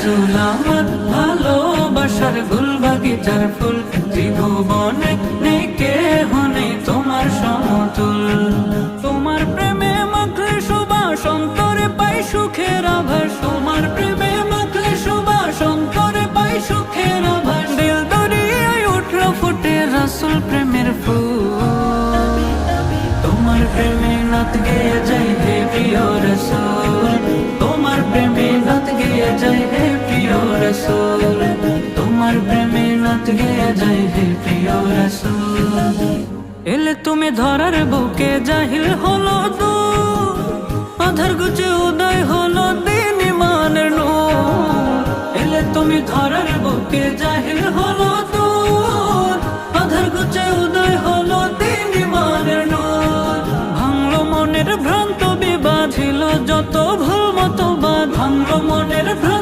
রাসূল আমার ভালোবাসার গুল বাগিচার ফুল, ত্রিভুবনে নেই কেহ নেই তোমার সমতুল। তোমার প্রেমে মাখলে সুবাস অন্তরে পাই সুখের আভাস, তোমার প্রেমে মাখলে সুবাস অন্তরে পাই সুখের আভাস। দিল দরিয়ায় উঠলো ফুটে রাসূল প্রেমের ফুল, তোমার প্রেমে নাত গেয়ে যাই হে প্রিয় রাসূল, তোমার প্রেমে নাত গেয়ে যাই হে প্রিয় রাসূল, তোমার প্রেমে নাত গেয়ে যাই হে প্রিয় রাসূল। এলে তুমি ধরার বুকে জাহিল হলো দূর, আধার গুচে উদয় হলো দিন ইমানের নূর। এলে তুমি ধরার বুকে জাহিল হলো দূর, আধার গুচে উদয় হলো দিন ইমানের নূর। ভাঙলো মনের ভ্রান্ত বিবাধিল যত ভুল মতবাদ, ভাঙলো মনের ভ্রান্ত